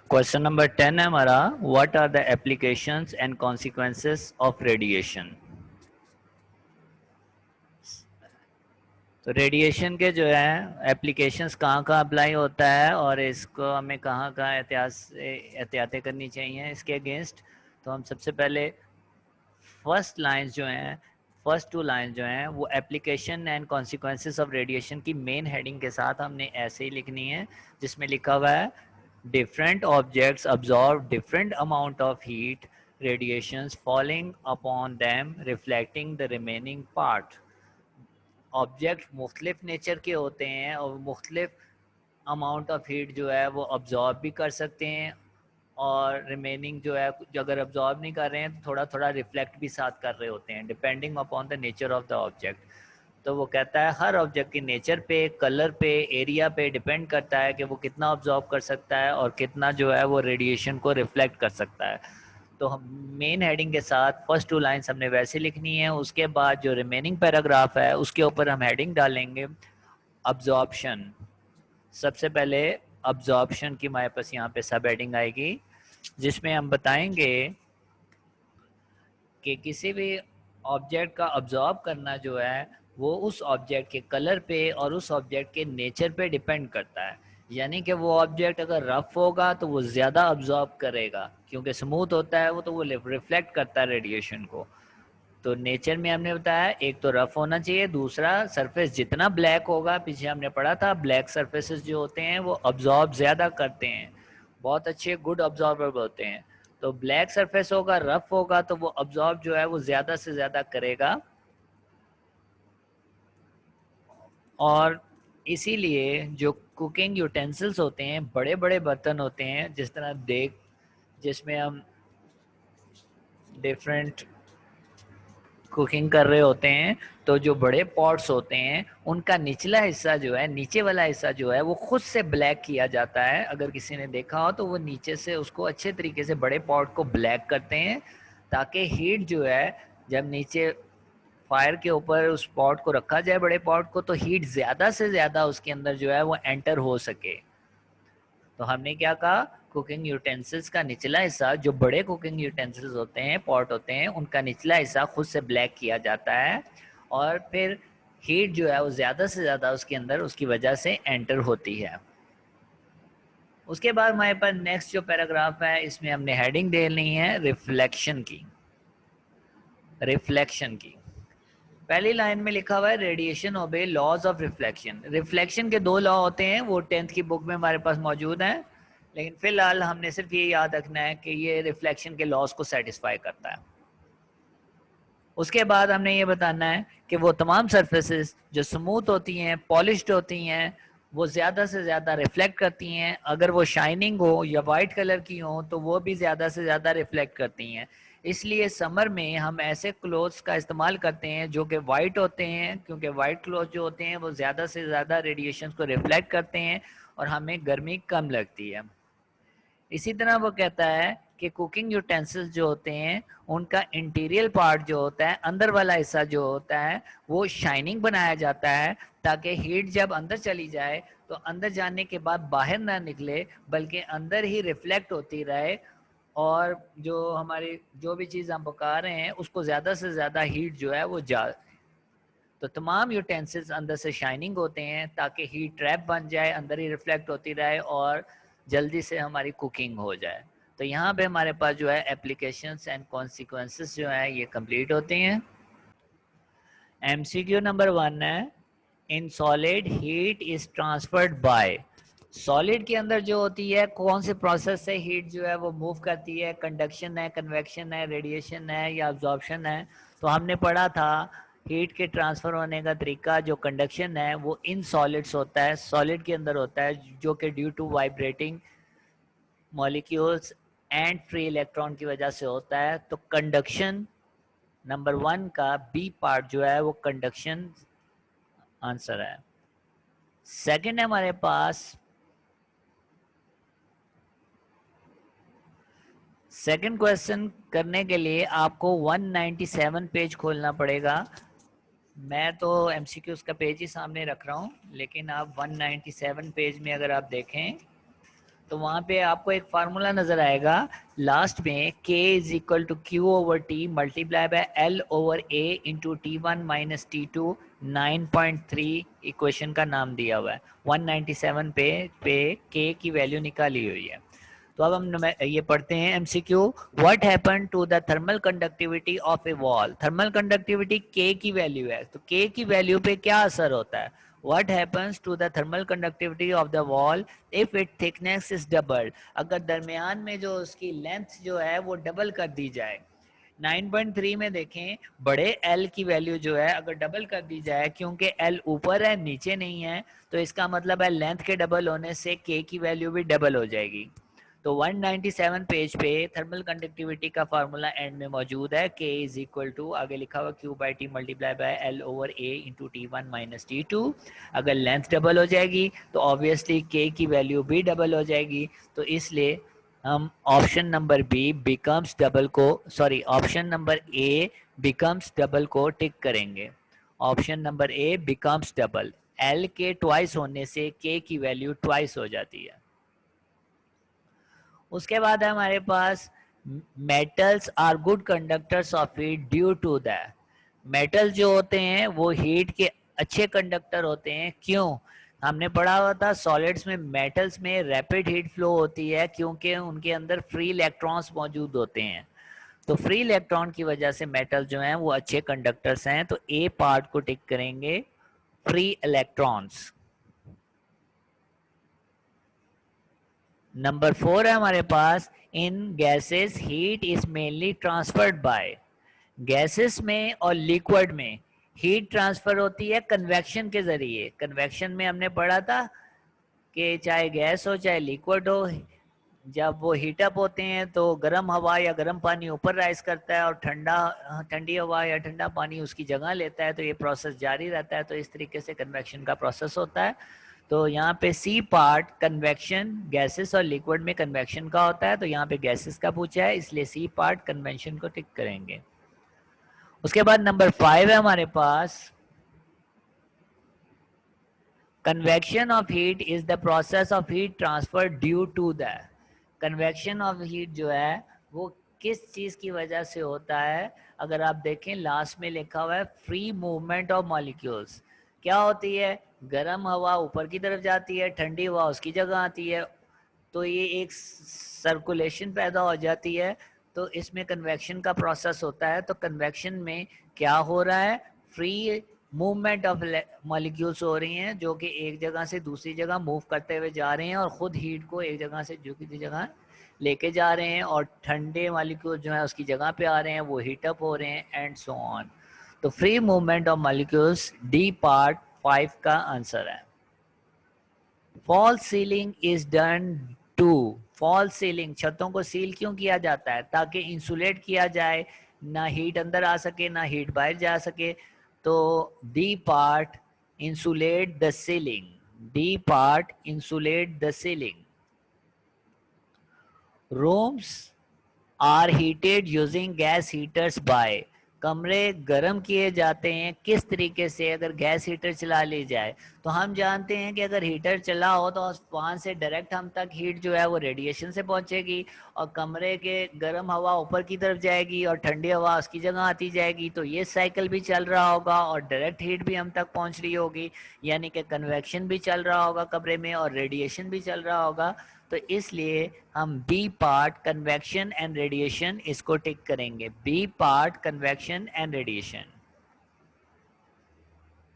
Question number 10 है हमारा, what are the applications and consequences of radiation. तो radiation के जो है एप्लीकेशंस कहाँ कहाँ अप्लाई होता है और इसको हमें कहाँ कहाँ एहतियातें करनी चाहिए इसके अगेंस्ट। तो हम सबसे पहले फर्स्ट लाइंस जो हैं, फर्स्ट टू लाइंस जो हैं वो application and consequences of radiation की मेन हेडिंग के साथ हमने ऐसे ही लिखनी है, जिसमें लिखा हुआ है different objects absorb different amount of heat radiations falling upon them reflecting the remaining part। Object मुख्तलिफ नेचर के होते हैं और मुख्तलिफ अमाउंट ऑफ हीट जो है वो अब्जॉर्ब भी कर सकते हैं, और रिमेनिंग जो है जो अगर अब्जॉर्ब नहीं कर रहे हैं तो थोड़ा थोड़ा रिफ्लेक्ट भी साथ कर रहे होते हैं, depending upon the nature of the object. तो वो कहता है हर ऑब्जेक्ट के नेचर पे, कलर पे, एरिया पे डिपेंड करता है कि वो कितना ऑब्जॉर्ब कर सकता है और कितना जो है वो रेडिएशन को रिफ्लेक्ट कर सकता है। तो हम मेन हेडिंग के साथ फर्स्ट टू लाइंस हमने वैसे लिखनी है। उसके बाद जो रिमेनिंग पैराग्राफ है उसके ऊपर हम हेडिंग डालेंगे अब्जॉर्प्शन। सबसे पहले अब्जॉर्प्शन की हमारे पास यहाँ पे सब हेडिंग आएगी, जिसमें हम बताएंगे कि किसी भी ऑब्जेक्ट का ऑब्जॉर्ब करना जो है वो उस ऑब्जेक्ट के कलर पे और उस ऑब्जेक्ट के नेचर पे डिपेंड करता है। यानी कि वो ऑब्जेक्ट अगर रफ होगा तो वो ज़्यादा ऑब्जॉर्ब करेगा, क्योंकि स्मूथ होता है वो तो वो रिफ्लेक्ट करता है रेडिएशन को। तो नेचर में हमने बताया एक तो रफ होना चाहिए, दूसरा सरफेस जितना ब्लैक होगा, पीछे हमने पढ़ा था ब्लैक सरफेसेस जो होते हैं वो अब्जॉर्ब ज़्यादा करते हैं, बहुत अच्छे गुड ऑब्जॉर्बर होते हैं। तो ब्लैक सरफेस होगा, रफ होगा, तो वो अब्जॉर्ब जो है वो ज़्यादा से ज़्यादा करेगा। और इसीलिए जो कुकिंग यूटेंसिल्स होते हैं, बड़े बड़े बर्तन होते हैं, जिस तरह देख जिसमें हम डिफरेंट कुकिंग कर रहे होते हैं, तो जो बड़े पॉट्स होते हैं उनका निचला हिस्सा जो है, नीचे वाला हिस्सा जो है वो खुद से ब्लैक किया जाता है। अगर किसी ने देखा हो तो वो नीचे से उसको अच्छे तरीके से बड़े पॉट को ब्लैक करते हैं, ताकि हीट जो है जब नीचे फायर के ऊपर उस पॉट को रखा जाए, बड़े पॉट को, तो हीट ज़्यादा से ज़्यादा उसके अंदर जो है वो एंटर हो सके। तो हमने क्या कहा, कुकिंग यूटेंसिल्स का निचला हिस्सा, जो बड़े कुकिंग यूटेंसिल्स होते हैं, पॉट होते हैं, उनका निचला हिस्सा खुद से ब्लैक किया जाता है और फिर हीट जो है वो ज़्यादा से ज़्यादा उसके अंदर उसकी वजह से एंटर होती है। उसके बाद हमारे पास नेक्स्ट जो पैराग्राफ है इसमें हमने हेडिंग दे ली है रिफ्लेक्शन की। रिफ्लेक्शन की पहली लाइन में लिखा हुआ है रेडिएशन ओबे लॉज ऑफ रिफ्लेक्शन। रिफ्लेक्शन के दो लॉ होते हैं, वो 10th की बुक में हमारे पास मौजूद हैं, लेकिन फिलहाल हमने सिर्फ ये याद रखना है कि ये रिफ्लेक्शन के लॉज को सेटिस्फाई करता है। उसके बाद हमने ये बताना है कि वो तमाम सरफेसेस जो स्मूथ होती हैं, पॉलिश्ड होती हैं, वो ज़्यादा से ज़्यादा रिफ्लेक्ट करती हैं। अगर वो शाइनिंग हो या वाइट कलर की हो तो वो भी ज़्यादा से ज़्यादा रिफ्लेक्ट करती हैं। इसलिए समर में हम ऐसे क्लोथ्स का इस्तेमाल करते हैं जो कि वाइट होते हैं, क्योंकि वाइट क्लोथ जो होते हैं वो ज़्यादा से ज़्यादा रेडिएशन को रिफ्लेक्ट करते हैं और हमें गर्मी कम लगती है। इसी तरह वो कहता है कि कुकिंग यूटेंसिल्स जो होते हैं उनका इंटीरियर पार्ट जो होता है, अंदर वाला हिस्सा जो होता है, वो शाइनिंग बनाया जाता है, ताकि हीट जब अंदर चली जाए तो अंदर जाने के बाद बाहर ना निकले, बल्कि अंदर ही रिफ्लेक्ट होती रहे, और जो हमारी जो भी चीज़ हम पका रहे हैं उसको ज़्यादा से ज़्यादा हीट जो है वो जा। तो तमाम यूटेंसिल्स अंदर से शाइनिंग होते हैं ताकि हीट ट्रैप बन जाए, अंदर ही रिफ्लेक्ट होती रहे और जल्दी से हमारी कुकिंग हो जाए। तो यहाँ पे हमारे पास जो है एप्लीकेशंस एंड कॉन्सिक्वेंसेस जो है ये कंप्लीट होते हैं। एमसीक्यू नंबर 1 है, in solid heat is transferred by. Solid के अंदर जो होती है कौन से प्रोसेस से हीट जो है वो मूव करती है, कंडक्शन है, कन्वेक्शन है, रेडिएशन है या अब्जॉर्प्शन है। तो हमने पढ़ा था हीट के ट्रांसफर होने का तरीका, जो कंडक्शन है वो इन सॉलिड्स होता है, सॉलिड के अंदर होता है, जो कि due to vibrating molecules and free electron की वजह से होता है। तो कंडक्शन नंबर 1 का बी पार्ट जो है वो कंडक्शन आंसर है। सेकंड है हमारे पास, सेकंड क्वेश्चन करने के लिए आपको 197 पेज खोलना पड़ेगा। मैं तो एमसीक्यूज का पेज ही सामने रख रहा हूं, लेकिन आप 197 पेज में अगर आप देखें तो वहां पे आपको एक फार्मूला नजर आएगा लास्ट में, K is equal to Q over T multiply by L over A into T1 minus T2 9.3 equation का नाम दिया हुआ है। 197 पे K की वैल्यू निकाली हुई है। तो अब हम ये पढ़ते हैं MCQ. What happen to the thermal conductivity of a wall. Thermal conductivity K की वैल्यू है, तो K की वैल्यू पे क्या असर होता है। What happens to the thermal conductivity of the wall if its thickness is doubled? अगर दरमियान में जो उसकी लेंथ जो है वो डबल कर दी जाए। 9.3 में देखें, बड़े L की वैल्यू जो है अगर डबल कर दी जाए, क्योंकि L ऊपर है नीचे नहीं है, तो इसका मतलब है लेंथ के डबल होने से K की वैल्यू भी डबल हो जाएगी। तो 197 पेज पे थर्मल कंडक्टिविटी का फार्मूला एंड में मौजूद है। K इज इक्वल टू आगे लिखा हुआ Q by T multiply by L over A into T1 minus T2। अगर लेंथ डबल हो जाएगी तो ऑब्वियसली K की वैल्यू भी डबल हो जाएगी। तो इसलिए हम option number B becomes double को, sorry option number A becomes double को टिक करेंगे। Option number A becomes double, L के ट्वाइस होने से K की वैल्यू ट्वाइस हो जाती है। उसके बाद है हमारे पास metals are good conductors of heat due to that. Metal जो होते हैं वो हीट के अच्छे कंडक्टर होते हैं। क्यों? हमने पढ़ा हुआ था सॉलिड्स में, मेटल्स में रैपिड हीट फ्लो होती है क्योंकि उनके अंदर फ्री इलेक्ट्रॉन्स मौजूद होते हैं। तो फ्री इलेक्ट्रॉन की वजह से मेटल जो हैं वो अच्छे कंडक्टर्स हैं। तो ए पार्ट को टिक करेंगे, फ्री इलेक्ट्रॉन्स। नंबर 4 है हमारे पास, in gases heat is mainly transferred by. Gases में और लिक्विड में हीट ट्रांसफर होती है कन्वेक्शन के जरिए। कन्वेक्शन में हमने पढ़ा था कि चाहे गैस हो चाहे लिक्विड हो, जब वो हीटअप होते हैं तो गर्म हवा या गर्म पानी ऊपर राइज करता है और ठंडी हवा या ठंडा पानी उसकी जगह लेता है। तो ये प्रोसेस जारी रहता है। तो इस तरीके से कन्वेक्शन का प्रोसेस होता है। तो यहाँ पे सी पार्ट कन्वेक्शन, गैसेस और लिक्विड में कन्वेक्शन का होता है। तो यहाँ पे गैसेस का पूछा है, इसलिए सी पार्ट कन्वेक्शन को टिक करेंगे। उसके बाद नंबर 5 है हमारे पास, convection of heat is the process of heat transfer due to the. Convection of heat जो है वो किस चीज की वजह से होता है। अगर आप देखें लास्ट में लिखा हुआ है फ्री मूवमेंट ऑफ मॉलिक्यूल्स। क्या होती है? गर्म हवा ऊपर की तरफ जाती है, ठंडी हवा उसकी जगह आती है, तो ये एक सर्कुलेशन पैदा हो जाती है। तो इसमें कन्वेक्शन का प्रोसेस होता है। तो कन्वेक्शन में क्या हो रहा है? फ्री मूवमेंट ऑफ मॉलिक्यूल्स हो रही हैं जो कि एक जगह से दूसरी जगह मूव करते हुए जा रहे हैं और खुद हीट को एक जगह से दूसरी जगह लेके जा रहे हैं, और ठंडे मॉलिक्यूल जो है उसकी जगह पे आ रहे हैं, वो हीटअप हो रहे हैं एंड सो ऑन। तो free movement of molecules D part 5 का आंसर है। False ceiling is done to. False ceiling, छतों को सील क्यों किया जाता है? ताकि इंसुलेट किया जाए, ना हीट अंदर आ सके ना हीट बाहर जा सके। तो D part insulate the ceiling, D part insulate the ceiling. Rooms are heated using gas heaters by. कमरे गर्म किए जाते हैं किस तरीके से? अगर गैस हीटर चला ली जाए तो हम जानते हैं कि अगर हीटर चला हो तो वहाँ से डायरेक्ट हम तक हीट जो है वो रेडिएशन से पहुंचेगी, और कमरे के गर्म हवा ऊपर की तरफ जाएगी और ठंडी हवा उसकी जगह आती जाएगी। तो ये साइकिल भी चल रहा होगा और डायरेक्ट हीट भी हम तक पहुंच रही होगी, यानी कि कन्वेक्शन भी चल रहा होगा कमरे में और रेडिएशन भी चल रहा होगा। तो इसलिए हम B part convection and radiation इसको टिक करेंगे, B part convection and radiation.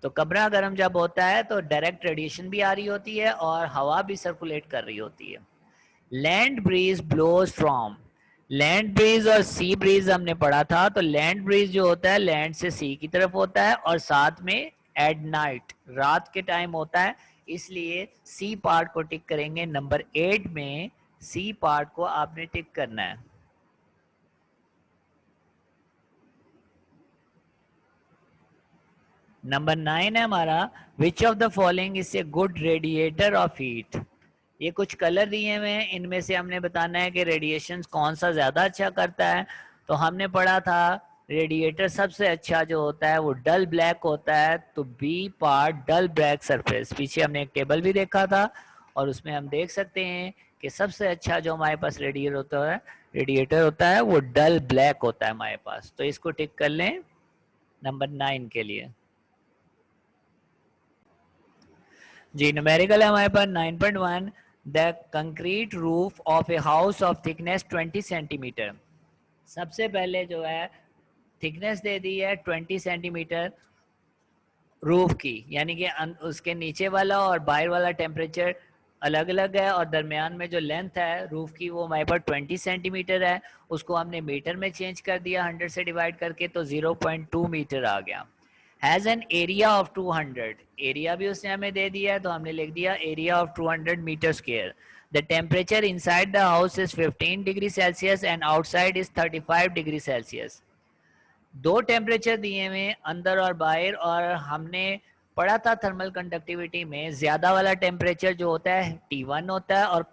तो कमरा गर्म जब होता है तो डायरेक्ट रेडिएशन भी आ रही होती है और हवा भी सर्कुलेट कर रही होती है। Land breeze blows from. Land breeze और सी ब्रीज हमने पढ़ा था। तो लैंड ब्रीज जो होता है लैंड से सी की तरफ होता है और साथ में एट नाइट, रात के टाइम होता है। इसलिए सी पार्ट को टिक करेंगे। नंबर 8 में सी पार्ट को आपने टिक करना है। नंबर 9 है हमारा, which of the following is a good radiator of heat. ये कुछ कलर दिए हुए हैं, इनमें से हमने बताना है कि रेडिएशन कौन सा ज्यादा अच्छा करता है। तो हमने पढ़ा था रेडिएटर सबसे अच्छा जो होता है वो डल ब्लैक होता है। तो बी पार्ट डल ब्लैक सरफेस। पीछे हमने एक टेबल भी देखा था और उसमें हम देख सकते हैं कि सबसे अच्छा जो हमारे पास रेडिएटर होता है वो डल ब्लैक होता है हमारे पास। तो इसको टिक कर लें नंबर 9 के लिए। जी न्यूमेरिकल है हमारे पास 9.1, the concrete roof of a house of thickness 20 centimetre. सबसे पहले जो है थिकनेस दे दी है 20 सेंटीमीटर रूफ की, यानी कि उसके नीचे वाला और बाहर वाला टेम्परेचर अलग अलग है, और दरमियान में जो लेंथ है रूफ की वो हमारे पास 20 सेंटीमीटर है। उसको हमने मीटर में चेंज कर दिया 100 से डिवाइड करके, तो 0.2 मीटर आ गया। Has an area of 200, area भी उसने हमें दे दिया है तो हमने लिख दिया area of 200 metre square. The temperature inside the house is 15 degree Celsius and outside is 35 degree Celsius. दो टेम्परेचर दिए हुए अंदर और बाहर, और हमने पढ़ा था थर्मल कंडक्टिविटी में ज्यादा वाला टेम्परेचर जो होता है T1 होता है, और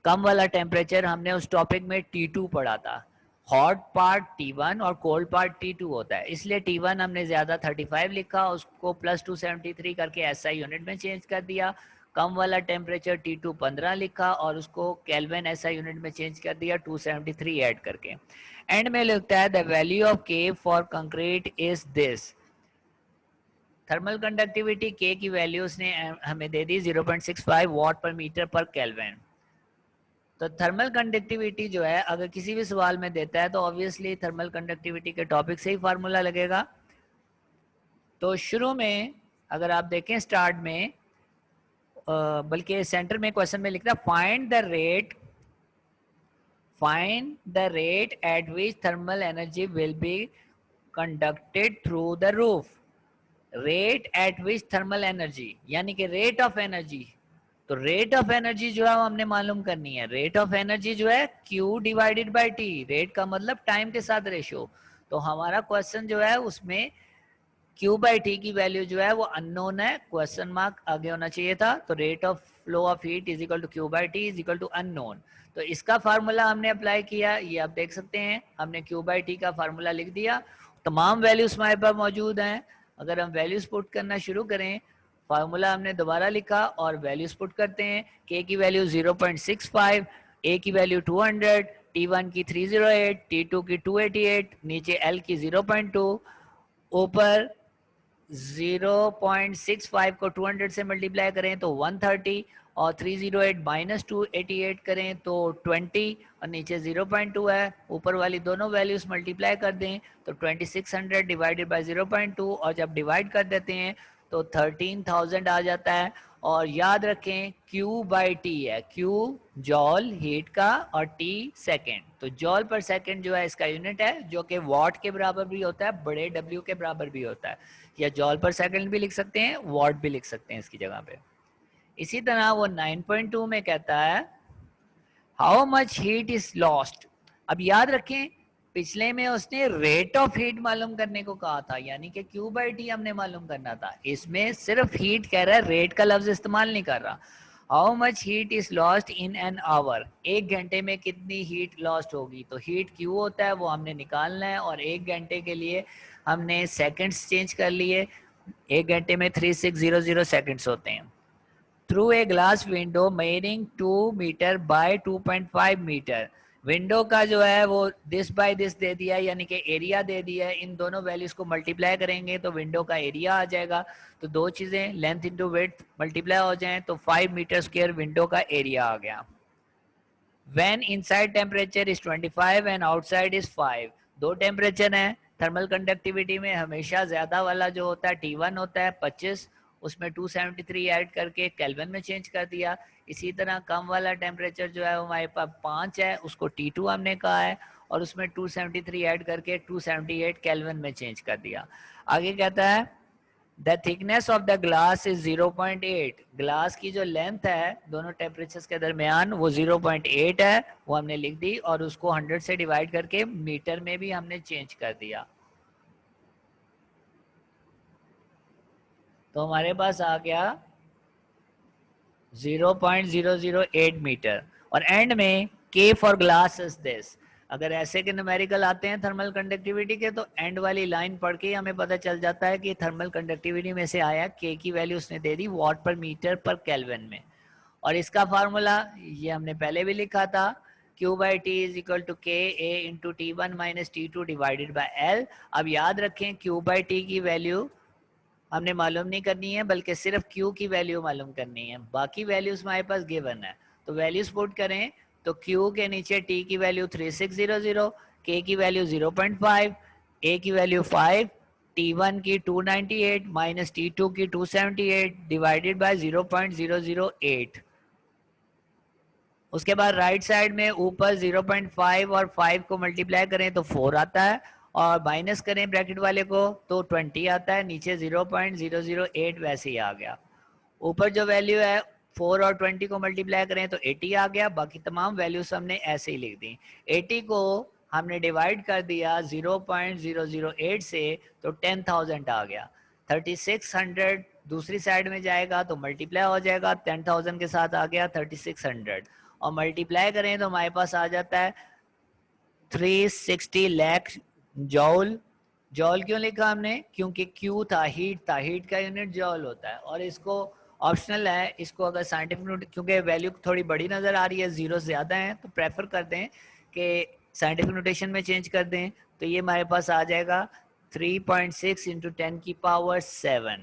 कम वाला टेम्परेचर हमने उस टॉपिक में T2 पढ़ा था। हॉट पार्ट T1 और कोल्ड पार्ट T2 होता है, इसलिए T1 हमने ज्यादा 35 लिखा, उसको प्लस 273 करके SI यूनिट में चेंज कर दिया। कम वाला टेम्परेचर T2 15 लिखा और उसको केल्विन SI यूनिट में चेंज कर दिया 273 ऐड करके। एंड में लिखता है the value of K for concrete is this. Thermal conductivity K की वैल्यू उसने हमें दे दी 0.65 वाट पर मीटर पर केल्विन। तो थर्मल कंडक्टिविटी जो है अगर किसी भी सवाल में देता है तो ऑब्वियसली थर्मल कंडक्टिविटी के टॉपिक से ही फार्मूला लगेगा। तो शुरू में अगर आप देखें स्टार्ट में, बल्कि सेंटर में क्वेश्चन में लिख रहा find the rate at which thermal energy will be conducted through the roof. Rate at which thermal energy यानी कि रेट ऑफ एनर्जी। तो रेट ऑफ एनर्जी जो है वो हमने मालूम करनी है। रेट ऑफ एनर्जी जो है Q divided by T, rate का मतलब टाइम के साथ रेशो। तो हमारा क्वेश्चन जो है उसमें Q बाई T की वैल्यू जो है वो अननोन है, क्वेश्चन मार्क आगे होना चाहिए था। तो rate of flow of heat is equal to Q by T is equal to unknown. तो इसका फार्मूला हमने अप्लाई किया, ये आप देख सकते हैं हमने Q बाई T का फार्मूला लिख दिया। तमाम वैल्यूज हमारे पास मौजूद हैं। अगर हम वैल्यूज पुट करना शुरू करें, फार्मूला हमने दोबारा लिखा और वैल्यूज पुट करते हैं। K की वैल्यू 0.65, A की वैल्यू 200, T1 की 308, T2 की 288, नीचे L की 0.2, ऊपर 0.65 को 200 से मल्टीप्लाई करें तो 130, और 308 माइनस 288 करें तो 20, और नीचे 0.2 है। ऊपर वाली दोनों वैल्यूज मल्टीप्लाई कर दें तो 2600 डिवाइडेड बाय 0.2, और जब डिवाइड कर देते हैं तो 13,000 आ जाता है। और याद रखें Q बाई T है, Q जॉल हीट का और T सेकेंड। तो जॉल पर सेकेंड जो है इसका यूनिट है, जो कि वॉट के बराबर भी होता है, बड़े W के बराबर भी होता है। या जॉल पर सेकेंड भी लिख सकते हैं, वॉट भी लिख सकते हैं इसकी जगह पे। इसी तरह वो 9.2 में कहता है how much heat is lost. अब याद रखें पिछले में उसने रेट ऑफ हीट मालूम करने को कहा था, यानी कि Q बाई T हमने मालूम करना था। इसमें सिर्फ हीट कह रहा है, रेट का लफ्ज इस्तेमाल नहीं कर रहा। How much heat is lost in an hour, एक घंटे में कितनी हीट लॉस्ट होगी। तो हीट Q होता है वो हमने निकालना है, और एक घंटे के लिए हमने सेकंड्स चेंज कर लिए। एक घंटे में 3600 सेकंड्स होते हैं। Through a glass window measuring 2 metre by 2.5 metre. Window का जो है वो दिस बाय दिस दे दिया है, यानी कि एरिया दे दिया है। इन दोनों वैल्यूज को मल्टीप्लाई करेंगे तो विंडो का एरिया आ जाएगा। तो दो चीजें लेंथ इंटू विड्थ मल्टीप्लाई हो जाएं तो 5 मीटर स्क्वायर विंडो का एरिया आ गया। When inside temperature is 25 and outside is 5, दो टेम्परेचर हैं थर्मल कंडक्टिविटी में। हमेशा ज्यादा वाला जो होता है T1 होता है 25, उसमें 273 ऐड करके केल्विन में चेंज कर दिया। इसी तरह कम वाला टेम्परेचर जो है वो हमारे पास 5 है, उसको T2 हमने कहा है, और उसमें 273 ऐड करके 278 केल्विन में चेंज कर दिया। आगे कहता है the thickness of the glass is 0.8। Glass की जो लेंथ है दोनों टेम्परेचर्स के दरमियान वो 0.8 है, वो हमने लिख दी, और उसको 100 से डिवाइड करके मीटर में भी हमने चेंज कर दिया। तो हमारे पास आ गया 0.008 मीटर। और एंड में K for glass is this. अगर ऐसे के न्यूमेरिकल आते हैं थर्मल कंडक्टिविटी के तो एंड वाली लाइन पढ़ के हमें पता चल जाता है कि थर्मल कंडक्टिविटी में से आया K की वैल्यू उसने दे दी वॉट पर मीटर पर केल्विन में। और इसका फार्मूला ये हमने पहले भी लिखा था, Q by T is equal to K A into T one minus T two divided by L. अब याद रखें Q बाई टी की वैल्यू हमने मालूम नहीं करनी है, बल्कि सिर्फ Q की वैल्यू मालूम करनी है, बाकी वैल्यूज हमारे पास गिवन है। तो वैल्यूज पुट करें तो Q के नीचे T की वैल्यू 3600, K की वैल्यू 0.5, A की वैल्यू 5, T1 की 298 माइनस T2 की 278 डिवाइडेड बाय 0.008। उसके बाद राइट साइड में ऊपर 0.5 और 5 को मल्टीप्लाई करें तो 4 आता है, और माइनस करें ब्रैकेट वाले को तो 20 आता है, नीचे 0.008 वैसे ही आ गया। ऊपर जो वैल्यू है 4 और 20 को मल्टीप्लाई करें तो 80 आ गया। बाकी तमाम वैल्यूज हमने ऐसे ही लिख दी। 80 को हमने डिवाइड कर दिया 0.008 से तो 10,000 आ गया। 3600 दूसरी साइड में जाएगा तो मल्टीप्लाई हो जाएगा, 10,000 के साथ आ गया 3600, और मल्टीप्लाई करें तो हमारे पास आ जाता है 360 लाख जॉल। जॉल क्यों लिखा हमने? क्योंकि क्यू था, हीट था, हीट का यूनिट जॉल होता है। और इसको ऑप्शनल है, इसको अगर साइंटिफिक, क्योंकि वैल्यू थोड़ी बड़ी नज़र आ रही है, जीरो ज़्यादा है, तो प्रेफर करते हैं कि साइंटिफिक नोटेशन में चेंज कर दें। तो ये हमारे पास आ जाएगा 3.6 इंटू 10 की पावर 7।